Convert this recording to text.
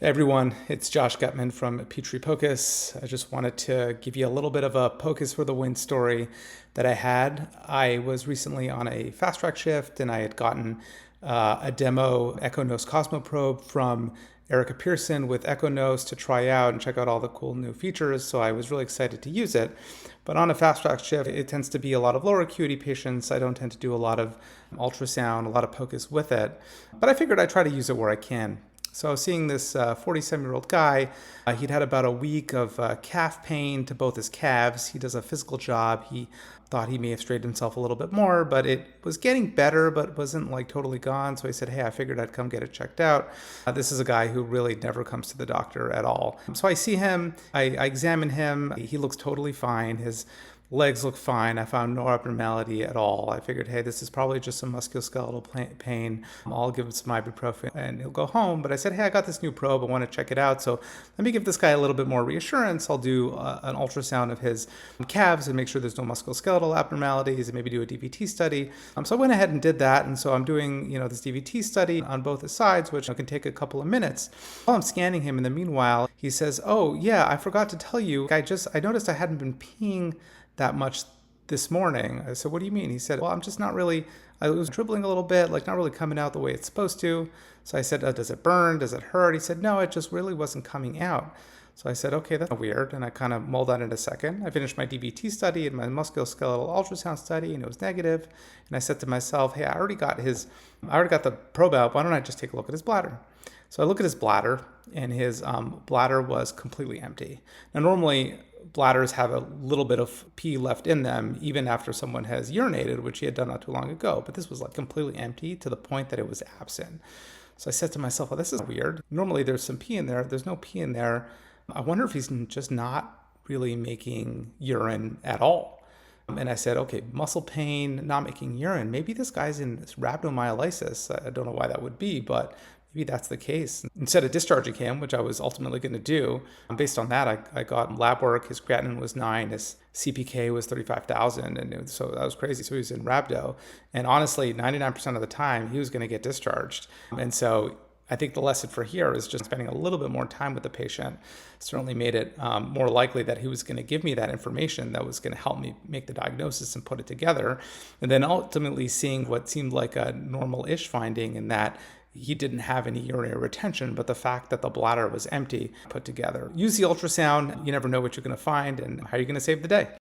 Hey everyone, it's Josh Gutman from POCUS. I just wanted to give you a little bit of a POCUS for the win story that I had. I was recently on a fast track shift and I had gotten a demo EchoNose Cosmo probe from Erica Pearson with EchoNose to try out and check out all the cool new features. So I was really excited to use it. But on a fast track shift, it tends to be a lot of lower acuity patients. I don't tend to do a lot of ultrasound, a lot of POCUS with it. But I figured I'd try to use it where I can. So I was seeing this 47-year-old guy. He'd had about a week of calf pain to both his calves. He does a physical job. He thought he may have straightened himself a little bit more, but it was getting better, but wasn't like totally gone. So he said, hey, I figured I'd come get it checked out. This is a guy who really never comes to the doctor at all. So I see him. I examine him. He looks totally fine. His legs look fine. I found no abnormality at all. I figured, hey, this is probably just some musculoskeletal pain. I'll give him some ibuprofen and he'll go home. But I said, hey, I got this new probe. I want to check it out. So let me give this guy a little bit more reassurance. I'll do an ultrasound of his calves and make sure there's no musculoskeletal abnormalities and maybe do a DVT study. So I went ahead and did that. And so I'm doing, this DVT study on both the sides, which can take a couple of minutes. While I'm scanning him in the meanwhile, he says, oh, yeah, I forgot to tell you. I noticed I hadn't been peeing that much this morning. I said, what do you mean? He said, well, I'm just not really, I was dribbling a little bit, like not really coming out the way it's supposed to. So I said, does it burn? Does it hurt? He said, no, it just really wasn't coming out. So I said, okay, that's weird. And I kind of mulled on it a second. I finished my DVT study and my musculoskeletal ultrasound study, and it was negative. And I said to myself, hey, I already got the probe out. Why don't I just take a look at his bladder? So I look at his bladder, and his bladder was completely empty. Now, normally, bladders have a little bit of pee left in them, even after someone has urinated, which he had done not too long ago. But this was like completely empty to the point that it was absent. So I said to myself, well, this is weird. Normally, there's some pee in there. There's no pee in there. I wonder if he's just not really making urine at all. And I said, okay, muscle pain, not making urine. Maybe this guy's in rhabdomyolysis. I don't know why that would be, but maybe that's the case. Instead of discharging him, which I was ultimately going to do, based on that, I got lab work. His creatinine was 9, his CPK was 35,000, and so that was crazy. So he was in rhabdo, and honestly, 99% of the time, he was going to get discharged. And so I think the lesson for here is just spending a little bit more time with the patient certainly made it more likely that he was going to give me that information that was going to help me make the diagnosis and put it together. And then ultimately seeing what seemed like a normal-ish finding in that he didn't have any urinary retention, but the fact that the bladder was empty put together. Use the ultrasound. You never know what you're going to find and how you're going to save the day.